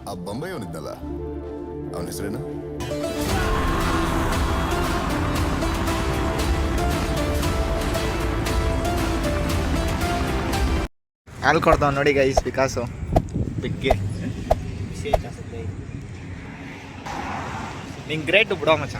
ಆ ಬೊಂಬೈ ಅವನಿದ್ನಲ್ಲ, ಅವನ ಹೆಸರೇನು? ಹಾಲು ಕೊಡ್ತಾವ ನೋಡಿ ಗೈಸ್ ವಿಕಾಸು ಬಿಗ್ಗೆ ನಿಂಗೆ ಗ್ರೇಟ್ ಬಿಡೋ ಮಚ್ಚ.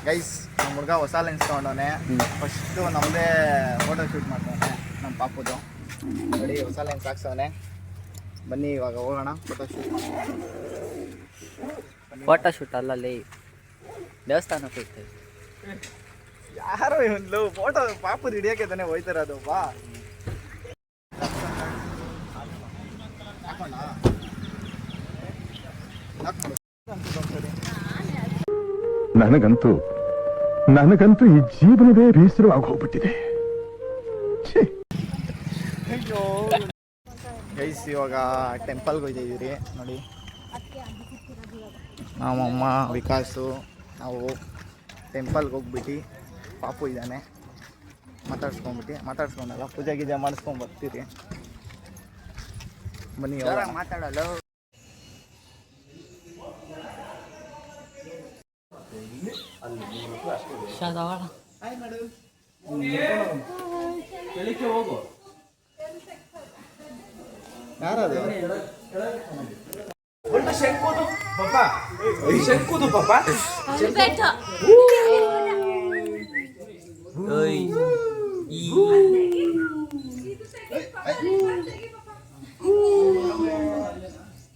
ಗೈಸ್ ನಮ್ಮ ಹುಡುಗ ಹೊಸ ಲೆನ್ಸ್ ತೊಗೊಂಡವನೆ. ಫಸ್ಟು ನಮ್ಮದೇ ಫೋಟೋ ಶೂಟ್ ಮಾಡ್ತಾನೆ ನಮ್ಮ ಪಾಪುದು. ನೋಡಿ ಹೊಸ ಲೆನ್ಸ್ ಹಾಕ್ಸವನೆ. ಬನ್ನಿ ಇವಾಗ ಹೋಗೋಣ ಫೋಟೋ ಶೂಟ್. ಫೋಟೋ ಶೂಟ್ ಅಲ್ಲಲ್ಲಿ ದೇವಸ್ಥಾನಕ್ಕೆ ಹೋಗ್ತೇವೆ. ಯಾರೋ ಒಂದು ಫೋಟೋ ಪಾಪು ಹಿಡಿಯೋಕೆ ತಾನೇ ಹೋಯ್ತಾರದು. ಬಾ ನನಗಂತೂ ಈ ಜೀವನವೇ ಬೇಸರವಾಗಿ ಹೋಗ್ಬಿಟ್ಟಿದೆ. ಗೈಸ್ ಇವಾಗ ಟೆಂಪಲ್ಗೆ ಹೋಗ್ತಿದ್ದೀರಿ ನೋಡಿ. ನಮ್ಮಮ್ಮ ವಿಕಾಸು ನಾವು ಟೆಂಪಲ್ಗೆ ಹೋಗ್ಬಿಟ್ಟು ಪಾಪು ಇದ್ದಾನೆ ಮಾತಾಡ್ಸ್ಕೊಂಡಲ್ಲ ಪೂಜೆ ಗೀಜೆ ಮಾಡಿಸ್ಕೊಂಡು ಬರ್ತೀರಿ. ಬನ್ನಿ ಮಾತಾಡಲು ಯಾರದು? ಶಂಕುದು ಪಾಪ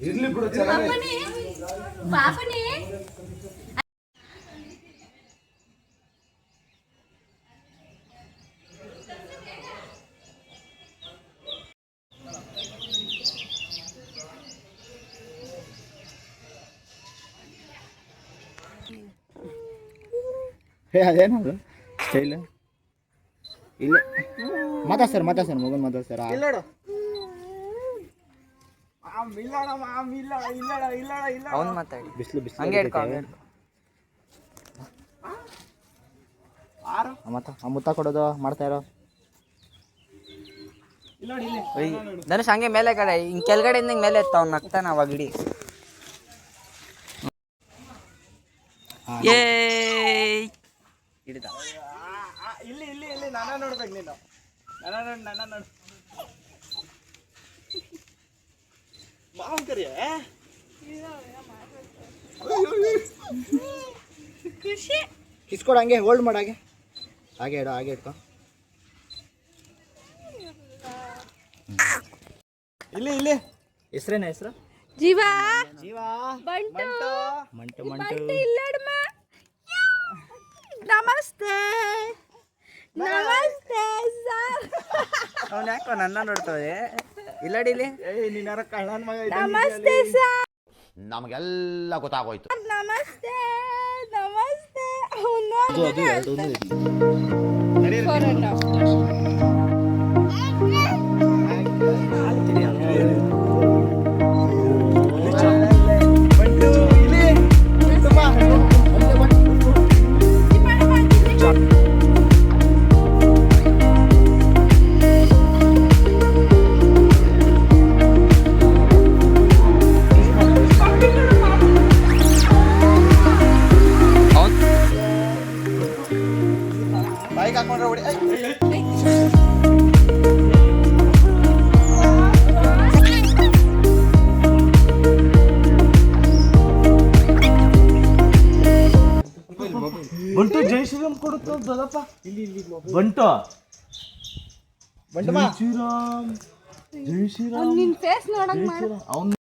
ಇರ್ಲಿ ಬಿಡು ಚೆನ್ನಾಗಿ. ಅದೇನದು ಸ್ಟೈಲ್? ಇಲ್ಲ ಮಾತಾಡ್ಸರ್ ಮಗನ್ ಮಾತಾಡ್ಸರ. ಅವ್ನು ಮಾತಾಡಿ ಬಿಸಿಲು ಹಂಗೆ ಹಿಡ್ಕೊ. ಮುತ್ತ ಕೊಡೋದು ಮಾಡ್ತಾ ಇರೋ. ಧನುಷ್ ಹಂಗೆ ಮೇಲೆ ಕಡೆ ಹಿಂಗೆ ಕೆಳಗಡೆಯಿಂದ ಹಿಂಗೆ ಮೇಲೆ ಎತ್ತ ಅವ್ನು ನಗ್ತಾನ ಅವಾಗ ಇಡಿ. ಹಿಡಿದ ಇಲ್ಲಿ ನಾನ ನೋಡ್ಬೇಕು ನೀನು. ನನ್ನ ನೋಡು ಮಾವನ್ ಕರಿಯ ಇಸ್ಕೊಡ. ಹಂಗೆ ಹೋಲ್ಡ್ ಮಾಡ. ಹಾಗೆ ಇಡೋ ಹಾಗೆ ಇಟ್ಕೊ. ಇಲ್ಲಿ ಹೆಸ್ರೇನ ಹೆಸರು? ಜೀವ ಮಂಟು ನಮಸ್ತೆ ಅವ್ನು ಯಾಕೋ ನನ್ನ ನೋಡ್ತವೆ. ಇಲ್ಲಡಿಲಿ ನೀನಾರ ಕಳ್ಳನ ಮಗ. ನಮಸ್ತೆ ಸರ್. ನಮಗೆಲ್ಲ ಗೊತ್ತಾಗೋಯ್ತು. ನಮಸ್ತೆ ಬಾಯಿಗೆ ಹಾಕೊಂಡ್ರೆ ಹೊಡಿ. ಬಂಟು ಜೈ ಶ್ರೀರಾಮ್ ಕೊಡುತ್ತ ದೊಡ್ಡಪ್ಪ. ಬಂಟು ಶ್ರೀರಾಮ್ ಜೈ ಶ್ರೀರಾಮ್. ನಿನ್ ಫೇಸ್ ನೋಡಂಗ್ ಮಾಡು. ಅವನು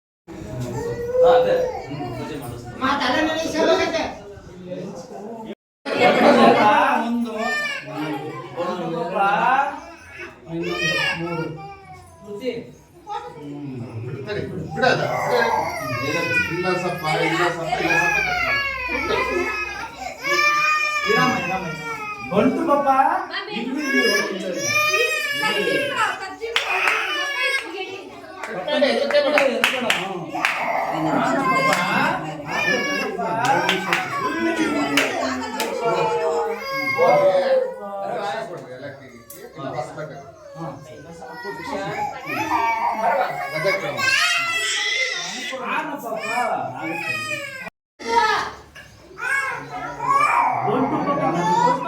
ಬಂತು ಪಾಪ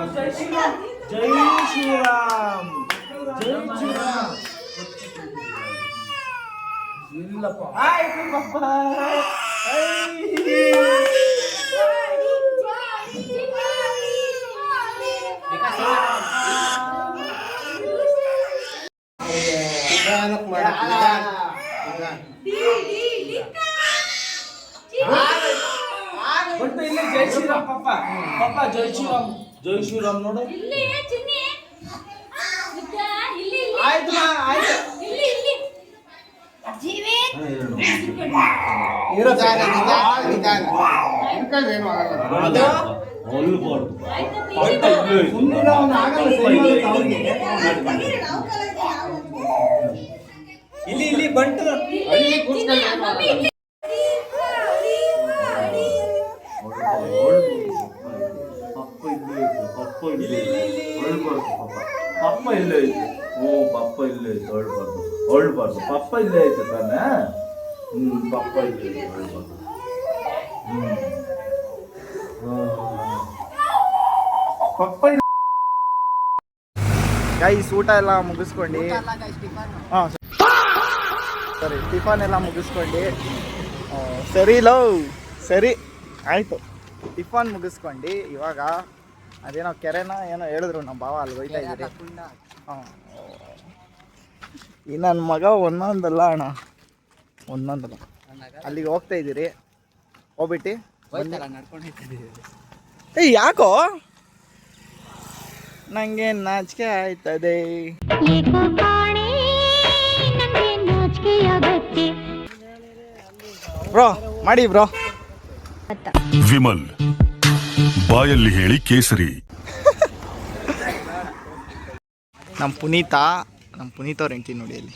ಜೈ ಶ್ರೀರಾಮ್ ಜೈ ಶ್ರೀರಾಮ್ ಜೈ ಶ್ರೀರಾಮ್ ಇಲ್ಲಪ್ಪ ಆಯ್ತು ಪಪ್ಪ ಬಟ್ ಇಲ್ಲಿ ಜೈ ಶ್ರೀರಾಮ್ ಪಪ್ಪ ಪಪ್ಪ ಜೈ ಶ್ರೀರಾಮ್ ನೋಡು ಆಯ್ತು ಆಯ್ತು ಇಲ್ಲಿ ಇಲ್ಲಿ ಬಂಟು ಪಪ್ಪ ಇಲ್ಲೇ ಐತೆ ಹ್ಞೂ ಪಪ್ಪ ಇಲ್ಲೇ ಐತೆ ಹೊಳ್ಬಾರ್ದು ಪಪ್ಪ ಇಲ್ಲೇ ಐತೆ ತಾನೆ ಪಪ್ಪ ಇಲ್ಲೇ ಐತೆ ಹೊಳ್ಬಾರ್ದು ಪಪ್ಪ ಗೈಸ್ ಊಟ ಎಲ್ಲ ಮುಗಿಸ್ಕೊಂಡು ಹಾಂ ಸರಿ ಟಿಫನ್ ಎಲ್ಲ ಮುಗಿಸ್ಕೊಂಡು ಸರಿ ಲವ್ ಸರಿ ಆಯಿತು ಟಿಫನ್ ಮುಗಿಸ್ಕೊಂಡು ಇವಾಗ ಅದೇನೋ ಕೆರೆನ ಏನೋ ಹೇಳಿದ್ರು ನಮ್ಮ ಭಾವ ಅಲ್ಲಿ ಹೋಯ್ತಾ ಇದ್ದೀರಿ ಹಾಂ ಈ ನನ್ನ ಮಗ ಒಂದೊಂದಲ್ಲ ಅಣ್ಣ ಒಂದೊಂದಲ್ಲ ಅಲ್ಲಿಗೆ ಹೋಗ್ತಾ ಇದ್ದೀರಿ ಹೋಗ್ಬಿಟ್ಟು ಏಯ್ ಯಾಕೋ ನಂಗೆ ನಾಚಿಕೆ ಆಯ್ತದೆ ಬ್ರೋ ಮಾಡಿ ಬ್ರೋ ವಿಮಲ್ ಬಾಯಲ್ಲಿ ಹೇಳಿ ಕೇಸರಿ ನಮ್ಮ ಪುನೀತ ಅವ್ರ ಹೆಂಡ್ತಿ ನೋಡಿ ಅಲ್ಲಿ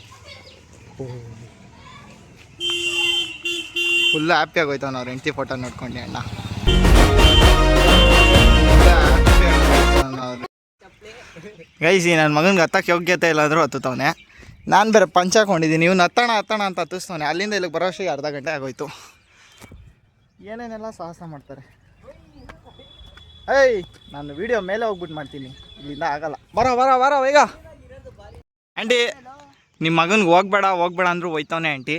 ಫುಲ್ ಹ್ಯಾಪಿ ಆಗೋಯ್ತಾವ ಅವ್ರ ಹೆಂಡ್ತಿ ಫೋಟೋ ನೋಡ್ಕೊಂಡು ಅಣ್ಣ ಗೈಸಿ ನನ್ನ ಮಗನಿಗೆ ಹತ್ತಕ್ಕೆ ಯೋಗ್ಯತೆ ಇಲ್ಲ ಅಂದರೂ ಹತ್ತುತ್ತವನೆ ನಾನು ಬೇರೆ ಪಂಚ ಹಾಕೊಂಡಿದ್ದೀನಿ ಇವ್ನು ಹತ್ತಣ ಅಂತ ಹತ್ತಿಸ್ತವನೆ ಅಲ್ಲಿಂದ ಇಲ್ಲಿಗೆ ಬರೋಷ್ಟು ಅರ್ಧ ಗಂಟೆ ಆಗೋಯ್ತು ಏನೇನೆಲ್ಲ ಸಾಹಸ ಮಾಡ್ತಾರೆ ಏಯ್ ನಾನು ವಿಡಿಯೋ ಮೇಲೆ ಹೋಗ್ಬಿಟ್ಟು ಮಾಡ್ತೀನಿ ಇಲ್ಲಿಂದ ಆಗಲ್ಲ ಬರೋ ಈಗ ಆಂಟಿ ನಿಮ್ಮ ಮಗನಿಗೆ ಹೋಗ್ಬೇಡ ಅಂದರೂ ಹೋಯ್ತವನೆ ಆಂಟಿ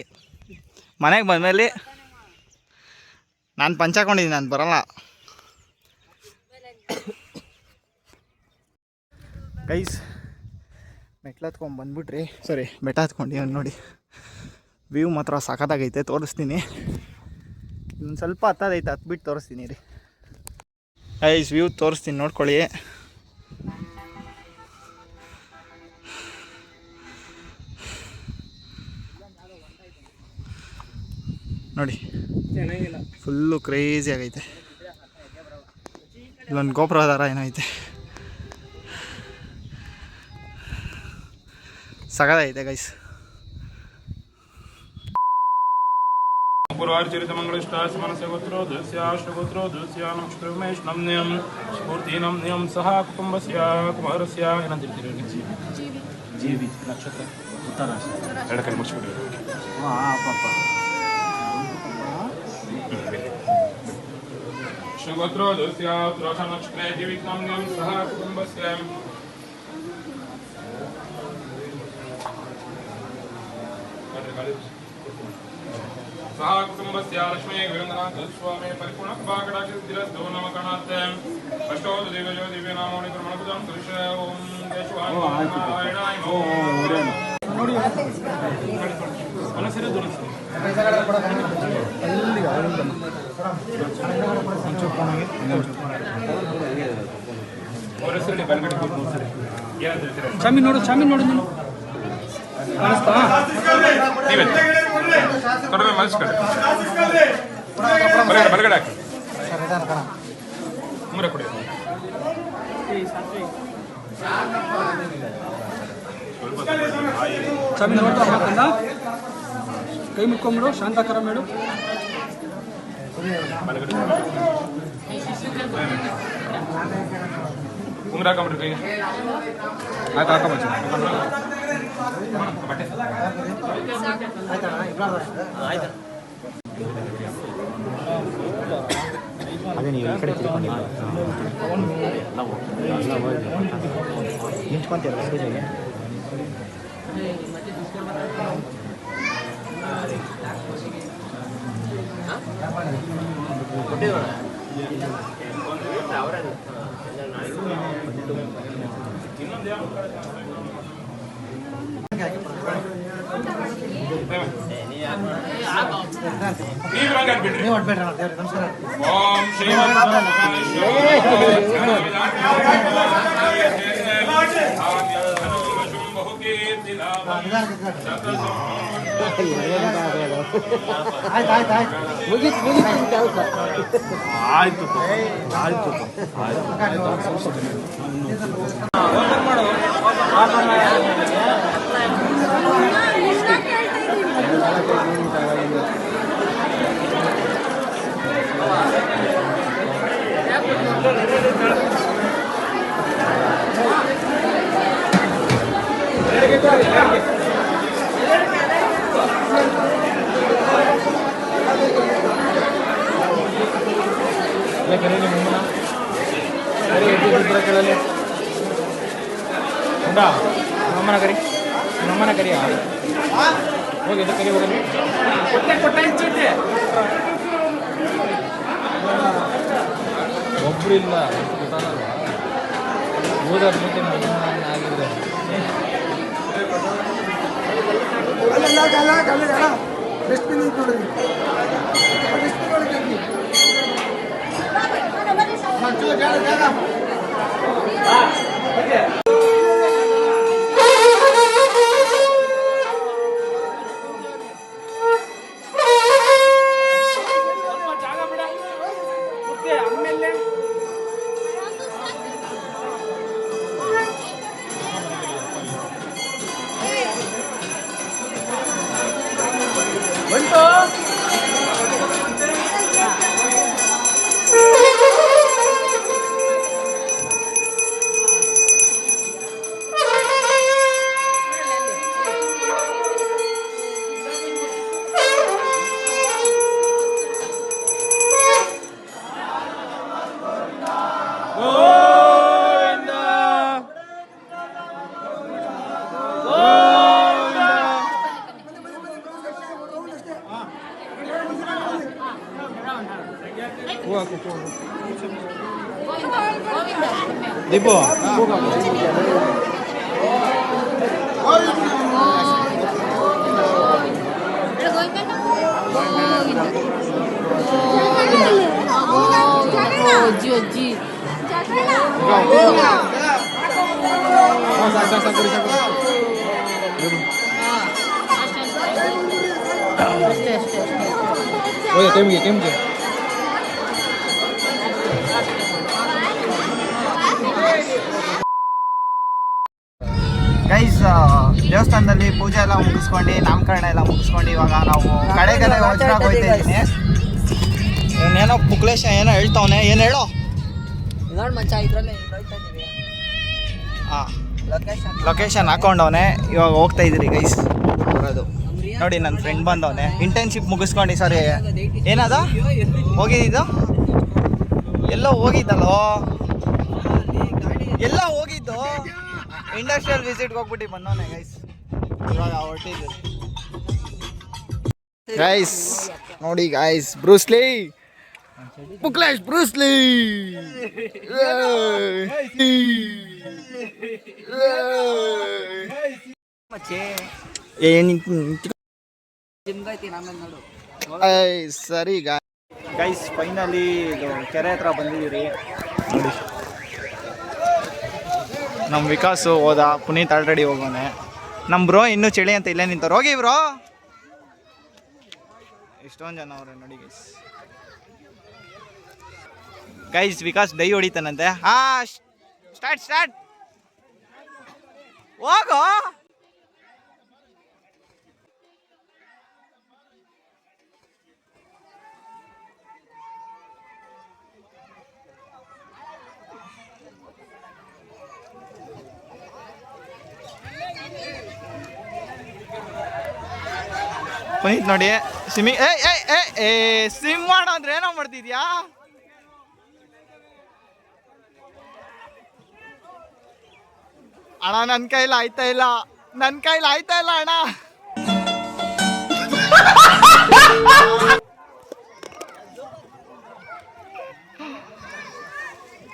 ಮನೆಗೆ ಬಂದಮೇಲೆ ನಾನು ಪಂಚ ಹಾಕೊಂಡಿದ್ದೀನಿ ನಾನು ಬರೋಲ್ಲ ಗೈಸ್ ಮೆಟ್ಲು ಹತ್ಕೊಂಡು ಬಂದ್ಬಿಟ್ರಿ ಸಾರಿ ಬೆಟ್ಟ ಹತ್ಕೊಂಡು ನೋಡಿ ವ್ಯೂ ಮಾತ್ರ ಸಖತ್ತಾಗೈತೆ ತೋರಿಸ್ತೀನಿ ಇನ್ನೊಂದು ಸ್ವಲ್ಪ ಹತ್ತದೈತೆ ಹತ್ಬಿಟ್ಟು ತೋರಿಸ್ತೀನಿ ರೀ ಗೈಸ್ ವ್ಯೂ ತೋರಿಸ್ತೀನಿ ನೋಡ್ಕೊಳ್ಳಿ ನೋಡಿ ಫುಲ್ಲು ಕ್ರೇಜಿ ಆಗೈತೆ ಇಲ್ಲೊಂದು ಗೋಪುರದಾರ ಏನೋ ಐತೆ ಸಗದೈತೆ ಗೈಸ್ ಸ್ಫೂರ್ತಿನಂ ಸಹ ಕುಟುಂಬಸ್ಯ ಕುಮಾರಸ್ಯ ಏನಂತಿರ್ತೀರಿ ಜೀವಿ ನಕ್ಷತ್ರ ಉತ್ತರ ಎರಡು ಕೈ ಮುಚ್ಚಿಬಿಡ್ರಿ ಶ್ರೀಗೋತ್ರೋದಸ್ಯ ಉತ್ತರಾಷ ನಕ್ಷತ್ರೇ ಜೀವಿತಂ ಸಹ ಕುಟುಂಬಸ್ಯ ಸಹ ಕುಟುಂಬಸ್ಯ ಲಕ್ಷ್ಮೀ ವೀರಂಗನಾಥ ಸ್ವಾಮಿ ಪರಿಪೂರ್ಣ ಕೃಪಾಕಟಾಕ್ಷಿರಸ್ತೋ ನಮಕಣಾತ್ ಅಷ್ಟೋದು ದಿವ್ಯಜೋ ದಿವ್ಯ ನಾಮೋನಿ ಪ್ರಮಾಣಪುಜಂ ಕೃಷ ಓಂ ಕೇಶವಾಯ ನಾರಾಯಣಾಯ ನೋಡಿ ಮನಸ್ಸಿರ ದುರಸ್ತು ಚಾಮಿ ನೋಡು ನೀನು ಕಾಣಿಸ್ತಾ ನೀವೇ ಕಡಿಮೆ ಮನಸ್ಕಡೆ ಬಲಗಡೆ ಹಾಕಿ ಮುರ ಕೊಡಿ ಸ್ವಾಮಿ ನೋಡ್ತಾ ಮಾತಂದ ಕೈ ಮುಕ್ಕೊಂಬಿಡು ಶಾಂತಾಕರ ಮೇಡು ಉಂಗ್ರ ಹಾಕೊಂಬಿಡ್ರಿ ಕೈಗೆ. ಅದೇ ನೀವು ಈ ಕಡೆ ತಿಳ್ಕೊಂಡಿಲ್ಲ ನಿಂತ್ಕೊಂತೀರ ಪೂಜೆಗೆ. ನೀವು ಹಂಗೆ ಬಿಡ್ರಿ. ಓಂ ಶ್ರೀ ಆಯ್ತು ಆಯ್ತು ನಮ್ಮನ ಕರಿ ನಮ್ಮನ ಕರಿ ಹೋಗಿ ಕರಿ ಹೋಗಿ ಒಬ್ರು ಇಲ್ಲ ಓದೋರ್ ಮೀಟಿಂಗ್ ಆಗಿದೆ. ದೀಪು ಟೈಮ್ಗೆ ಗೈಸ್ ದೇವಸ್ಥಾನದಲ್ಲಿ ಪೂಜೆ ಎಲ್ಲ ಮುಗಿಸ್ಕೊಂಡು ನಾಮಕರಣ ಎಲ್ಲ ಮುಗಿಸ್ಕೊಂಡು ಇವಾಗ ನಾವು ಕಡೆಗೆ ವಜ್ರಾಗ ಹೋಗ್ತಾ ಇದ್ದೀನಿ. ಇವನೇನೋ ಪುಕ್ಲೇಶ ಏನೋ ಹೇಳ್ತಾವನೆ, ಏನು ಹೇಳೋ ನೋಡಿ ಮಚ್ಚ ಇದ್ರಲ್ಲೇ ಹಾಂ ಲೊಕೇಶನ್ ಹಾಕೊಂಡವನೆ. ಇವಾಗ ಹೋಗ್ತಾ ಇದ್ದೀರಿ ಗೈಸ್ ಬರೋದು. ನೋಡಿ ನನ್ನ ಫ್ರೆಂಡ್ ಬಂದವನೆ ಇಂಟರ್ನ್ಶಿಪ್ ಮುಗಿಸ್ಕೊಂಡು. ಸಾರಿ ಏನದ ಹೋಗಿದ್ದು ಎಲ್ಲೋ ಹೋಗಿದ್ದಲ್ಲೋ ಎಲ್ಲ ಹೋಗಿದ್ದು ಇಂಡಸ್ಟ್ರಿಯಲ್ ವಿಸಿಟ್ಗೆ ಹೋಗ್ಬಿಟ್ಟು ಬಂದವನೆ ಗೈಸ್. ಇವಾಗ ಹೊರಟಿದ್ದು ಗೈಸ್ ನೋಡಿ ಗೈಸ್, ಬ್ರೂಸ್ಲಿ ಪುಕ್ಲೇಶ್ ಬ್ರೂಸ್ಲಿ ಸರಿ ಗೈಸ್ ಫೈನಲಿ ಇದು ಕೆರೆ ಹತ್ರ ಬಂದಿದ್ದೀರಿ ನೋಡಿ. ನಮ್ಮ ವಿಕಾಸು ಹೋದ, ಪುನೀತ್ ಆಲ್ರೆಡಿ ಹೋಗೋನೆ. ನಮ್ಮ ಬ್ರೋ ಇನ್ನೂ ಚಳಿ ಅಂತ ಇಲ್ಲೇ ನಿಂತವ್ರು. ಹೋಗಿ ಬ್ರೋ, ಎಷ್ಟೊಂದು ಜನ ಅವ್ರೆ ನೋಡಿ ಗೈಸ್. ಗೈಸ್ ವಿಕಾಸ್ ಡೈ ಹೊಡಿತಾನಂತೆ. ಸ್ಟಾರ್ಟ್ ಹೋಗೋ. ಪುನೀತ್ ನೋಡಿ ಸ್ವಿಮ್ಮಿಂಗ್ ಸ್ವಿಮ್ ಮಾಡೋ ಅಂದ್ರೆ ಏನೋ ಮಾಡ್ತಿದ್ಯಾ? ಅಣ್ಣ ನನ್ನ ಕೈಲಿ ಆಯ್ತಾ ಇಲ್ಲ ಅಣ್ಣ.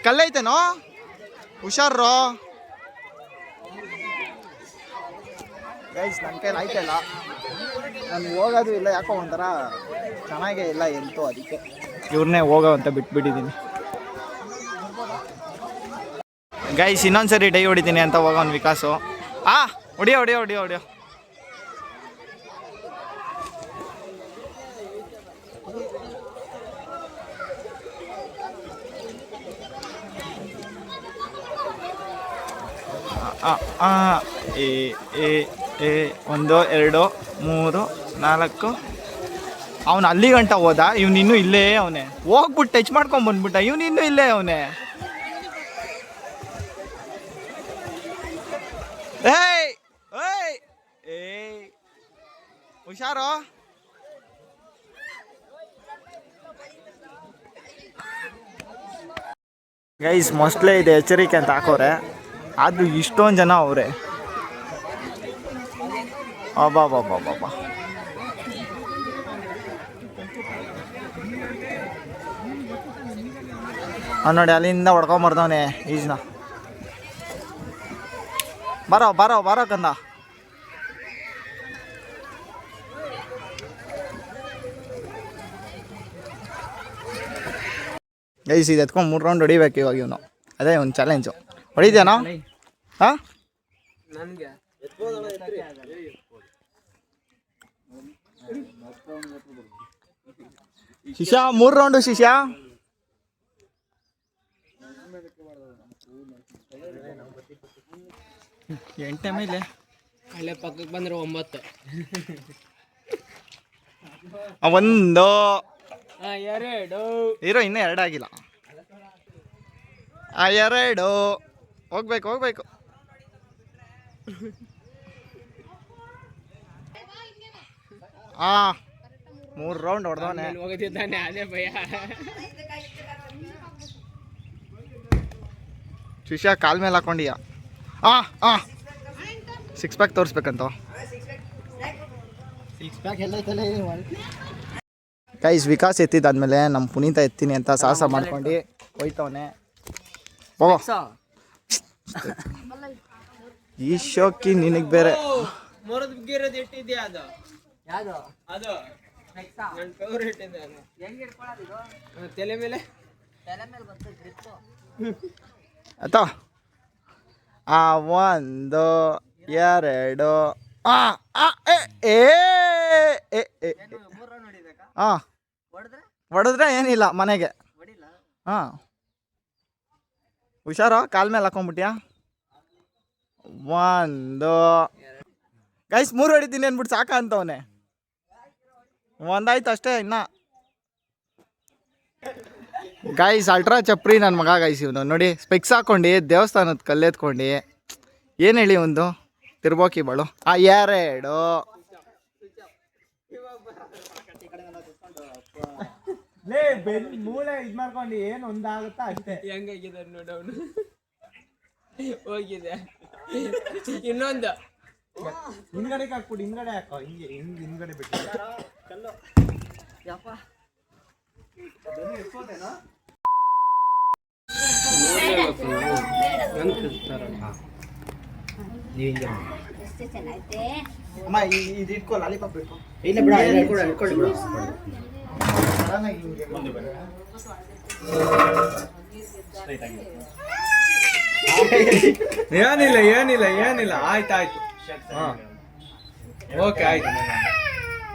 ಕಲ್ಲೈತೇನೋ, ಹುಷಾರ್ರೋ ಗೈಸ್. ನನ್ನ ಕೈಲಿ ಆಯ್ತಾ ಇಲ್ಲ, ನಾನು ಹೋಗೋದು ಇಲ್ಲ, ಯಾಕೋ ಒಂಥರ ಚೆನ್ನಾಗೇ ಇಲ್ಲ ಎಂತೂ, ಅದಕ್ಕೆ ಇವ್ರನ್ನೇ ಹೋಗೋ ಅಂತ ಬಿಟ್ಬಿಟ್ಟಿದ್ದೀನಿ ಗೈಸ್. ಇನ್ನೊಂದ್ಸರಿ ಡೈ ಹೊಡಿತೀನಿ ಅಂತ ಹೋಗೋನು ವಿಕಾಸು. ಹೊಡಿಯೋ. ಒಂದು 2 3 4. ಅವನು ಅಲ್ಲಿ ಗಂಟ ಹೋದ, ಇವನಿನ್ನೂ ಇಲ್ಲೇ ಅವನೇ. ಹೋಗ್ಬಿಟ್ಟು ಟಚ್ ಮಾಡ್ಕೊಂಡು ಬಂದ್ಬಿಟ್ಟ, ಇವನಿನ್ನೂ ಇಲ್ಲೇ ಅವನೇ. ಹುಷಾರೋ. ಗೈಸ್ ಮೊಸ್ಟ್ಲೇ ಇದೆ ಎಚ್ಚರಿಕೆ ಅಂತ ಹಾಕೋರೆ, ಆದ್ರೂ ಇಷ್ಟೊಂದು ಜನ ಅವರೇ. ಅಬ್ಬಾ ನೋಡಿ ಅಲ್ಲಿಂದ ಹೊಡ್ಕೊಂಬರ್ದವನೆ ಈಜ್ನ. ಬರೋ ಕಂದ. ಗೈಸ್ ಇದು ಎತ್ಕೊಂಡು 3 ರೌಂಡ್ ಹೊಡಿಬೇಕು ಇವಾಗ ಇವನು. ಅದೇ ಒಂದು ಚಾಲೆಂಜು. ಹೊಡಿದ್ಯಾನೋ? ಹಾಂ ಶಿಷ್ಯ 3 ರೌಂಡು ಶಿಷ್ಯ. ಎಂಟನೇ ಮೇಲೆ ಅಲ್ಲೇ ಪಕ್ಕಕ್ಕೆ ಬಂದ್ರೆ 9. 1 2 ಇರೋ, ಇನ್ನೂ 2 ಆಗಿಲ್ಲ. 2 ಹೋಗ್ಬೇಕು. 3 ರೌಂಡ್ ಹೊಡೆದವನೆ. ಹೋಗದಿದ್ದಾನೆ ಅದೇ ಭಯ. ಶಿಷ್ಯ ಕಾಲ್ ಮೇಲೆ ಹಾಕೊಂಡಿಯ. 6 ಪ್ಯಾಕ್ ತೋರಿಸ್ಬೇಕಂತ. ಗೈಸ್ ವಿಕಾಸ್ ಎತ್ತಿದ್ದಾದ್ಮೇಲೆ ನಮ್ಮ ಪುನೀತ ಎತ್ತೀನಿ ಅಂತ ಸಾಹಸ ಮಾಡ್ಕೊಂಡು ಹೋಯ್ತವನೆ. ಹೋಗೋ ಈ ಶೋಕಿ ನಿನಗೆ ಬೇರೆ. ತಲೆ ಮೇಲೆ ಆಯ್ತಾ? 1 2 ಹೊಡೆದ್ರೆ ಏನಿಲ್ಲ ಮನೆಗೆ. ಹುಷಾರೋ, ಕಾಲ್ ಮೇಲೆ ಹಾಕೊಂಡ್ಬಿಟ್ಯಾ? 1 ಗೈಸ್ 3 ಹೊಡಿತೀನಿ ಅಂದ್ಬಿಟ್ಟು ಸಾಕ ಅಂತವನೆ. 1 ಆಯ್ತು ಅಷ್ಟೇ ಇನ್ನ. ಗೈಸ್ ಅಲ್ಟ್ರಾ ಚಪ್ರಿ ನನ್ನ ಮಗ ಗೈಸ್ ಇವನು. ನೋಡಿ ಸ್ಪೆಕ್ಸ್ ಹಾಕೊಂಡು ದೇವಸ್ಥಾನದ ಕಲ್ಲೆತ್ಕೊಂಡು ಏನು ಹೇಳಿ ಒಂದು ತಿರ್ಬೋಕಿ ಬಾಳು. 2 ಮೂಳೆ ಇದು ಮಾಡ್ಕೊಂಡು ಏನು ಒಂದಾಗುತ್ತಾ ಅಷ್ಟೇ. ಹೆಂಗಾಗಿದ್ದಾರೆ ನೋಡು ಅವನು. ಹೋಗಿದೆ ಇನ್ನೊಂದು ಹಿಂದ್ಗಡೆ ಹಾಕ್ಬಿಟ್ಟು ಹಿಂದ್ಗಡೆ ಹಾಕೋ. ಹಿಂದ್ಗಡೆ ಬಿಟ್ಟು ಅಮ್ಮ ಇದು ಇಟ್ಕೋ, ಲಾಲಿಪಾಪ್ ಇಟ್ಕೋ. ಇಲ್ಲ ಬಿಡ, ಇಟ್ಕೊಳ್ಳಿ ಬಿಡ. ಏನಿಲ್ಲ ಆಯ್ತಾಯ್ತು. ಓಕೆ ಆಯ್ತು.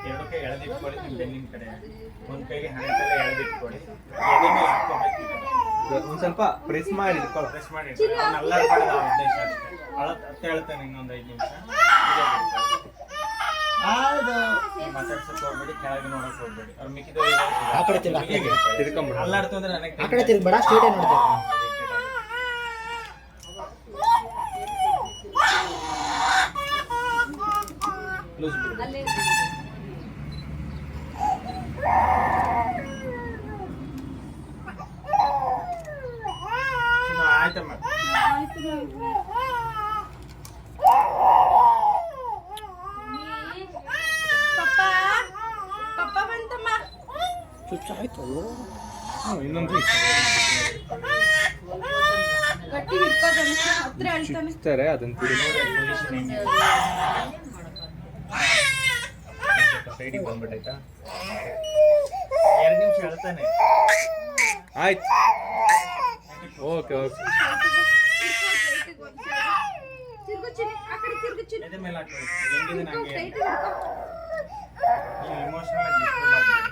2 ಕೈ ಎಳೆದಿಟ್ಕೊಳ್ಳಿ, ನಿಮ್ಮ ಬೆನ್ನಿನ ಕಡೆ. 1 ಕೈಗೆ ಹ್ಯಾಂಡ್ ಎಳೆದಿಟ್ಕೊಳ್ಳಿ. ಎದೆ ಮೇಲೆ ಹಾಕ್ಕೋಬೇಕು. ಒಂದ್ ಸ್ವಲ್ಪ ಪ್ರೆಸ್ ಮಾಡಿ ಪ್ರೆಸ್ ಮಾಡಿ ಅವನ್ನೆಲ್ಲ ಪಡೆದ ಉದ್ದೇಶ ಅಷ್ಟೇ. ಅತ್ತೆ ಹೇಳ್ತೇನೆ ಇನ್ನೊಂದು 5 ನಿಮಿಷ. ಮಾತಾಡ್ಸಕ್ ಹೋಗ್ಬೇಡಿ, ಕೆಳಗೆ ನೋಡಕ್ ಹೋಗ್ಬೇಡಿ. ಅವ್ರು ಮಿಕ್ಕಿದ ಅಲ್ಲಾಡ್ತು ಅಂದ್ರೆ ನನಗೆ ಆ ಕಡೆ ತಿರ್ಗಬೇಡ, ಸ್ಟ್ರೇಟ್ ನೋಡ್ತಾರೆ. ಆಯ್ತಮ್ಮ. ಪಪ್ಪ ಪಪ್ಪ ಬಂತಮ್ಮ. ಇನ್ನೊಂದು ಗಟ್ಟಿ ಹಿಡ್ಕೋತಾನೆ, ಹತ್ರ ಹೇಳ್ತಾನೆ. ಅದನ್ನ ಸೈಡಿಗೆ ಬಂದ್ಬಿಟ್ಟೈತಾ? 2 ನಿಮಿಷ ಹೇಳ್ತಾನೆ. ಆಯ್ತು. Okay okay. ತಿರ್ಗು ಚಿನ್ನಿ, ಆ ಕಡೆ ತಿರ್ಗು ಚಿನ್ನಿ. ಎದೆ ಮೇಲೆ ಹಾಕ್ಬೇಕು. ಹೆಂಗಿದೆ ನಂಗೆ Straight ಹಿಡ್ಕೊ. ಇಮೋಷನಲ್ ಆಗಿ ಡಿಸ್ಟರ್ಬ್ ಆಗ್ಬೇಡಿ.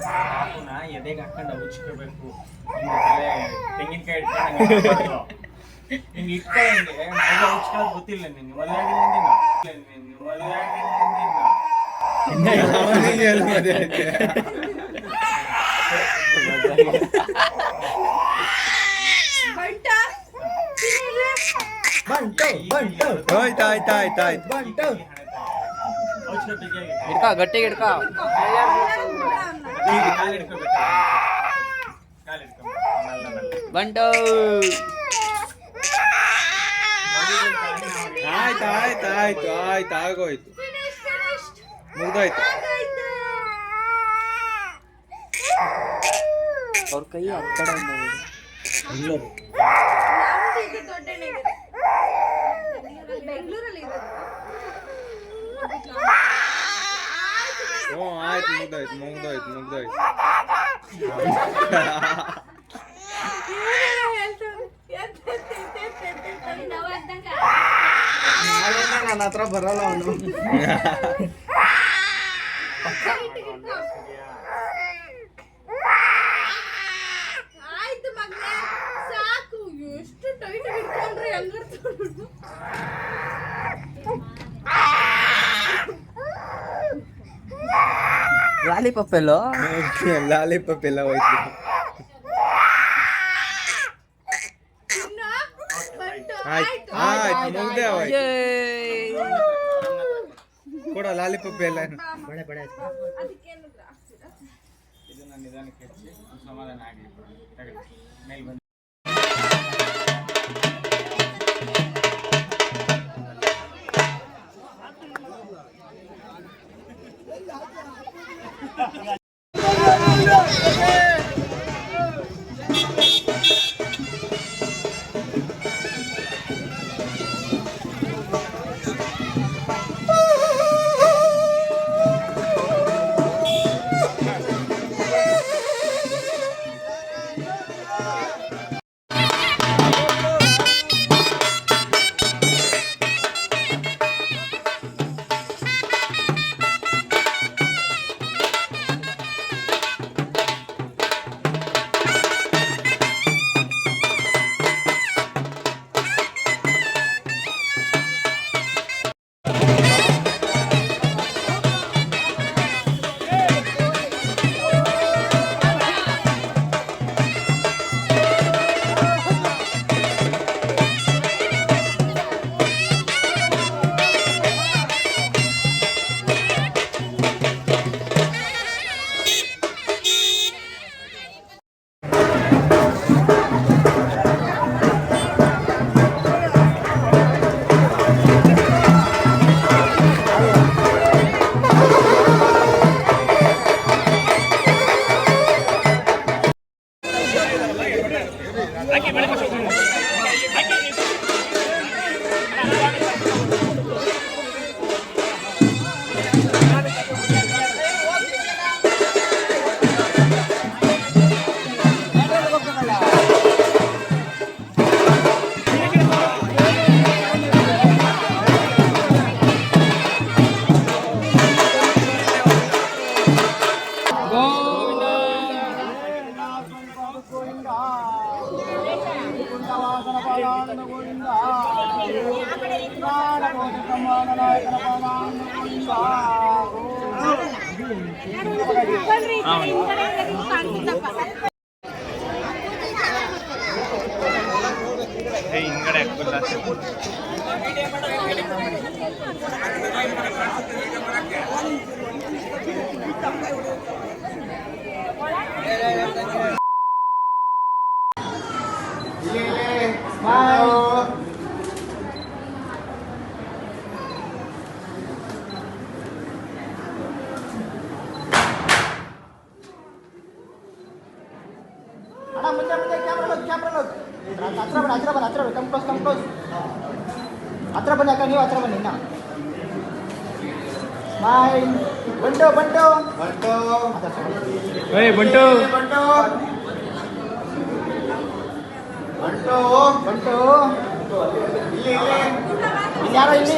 ಪಾಪುನ ಎದೆಗೆ ಹಾಕೊಂಡು ಉಚ್ಕೋಬೇಕು. ತೆಂಗಿನಕಾಯಿ ಇಟ್ಕೊಂಡು ಹಿಂಗೆ ಇಟ್ಕೊಂಡೆ ಮಗ ಉಚ್ಕೊಳ್ಳೋದು ಗೊತ್ತಿಲ್ಲ ನಿನ್ಗೆ. ಮದುವೆ ಆಗಿಲ್ಲ ಮದುವೆ ಬಂಟ ಆಯ್ತು. ಹಿಡ್ಕೋ, ಗಟ್ಟಿಗೆ ಹಿಡ್ಕೋ. ಬಂಟು ಆಯ್ತು ಆಗೋಯ್ತು, ಮುಗ್ದೋಯ್ತು. ಅವ್ರ ಕೈ ಆ ಕಡೆ ಬೆಂಗಳೂರಲ್ಲಿ ಹ್ಞೂ ಆಯ್ತು, ಮುಗ್ದೋಯ್ತು. ನನ್ನ ಹತ್ರ ಬರಲ್ಲ ಅವನು. ಆಯ್ತು ಮಗ್ನೆ, ಸಾಕು. ಎಷ್ಟು ಟೈಟ್ ಹಿಡ್ಕೊಂಡ್ರೆ ಹೆಂಗಿರ್ತ. ಲಾಲಿಪಾಪ್ ಎಲ್ಲೋ? ಲಾಲಿಪಾಪ್ ಎಲ್ಲ ಹೋಯ್ತು. ಆಯ್ತು, ಮುಗ್ದೆ ಹೋಯ್ತು. ಕೊಡ ಲಾಲಿಪಾಪ್ ಎಲ್ಲ. ಅದಕ್ಕೇನು ಆಗ್ತೀರಾ? ಇದು ನನ್ನ ನಿಧಾನಕ್ಕೆ ಹೆಚ್ಚಿ ಸಮಾಧಾನ ಆಗಲಿ. ಮೇಲೆ ಬಂದು ಹಿಂಗಡೆ ಅಣ್ಣ ಮುಂದೆ ಕ್ಯಾಮ್ರಾ ಹತ್ರ ಬನ್ನಿ ಕಮ್ ಕ್ಲೋಸ್ ಹತ್ರ ಬನ್ನಿ ಅಕ್ಕ ನೀವು ಹತ್ರ ಬನ್ನಿ ಇನ್ನ ಸ್ಮೈಲ್ ಬಂಟು ಏಯ್ ಬಂಟು ಇಲ್ಲಿ ಯಾರೋ ಇಲ್ಲಿ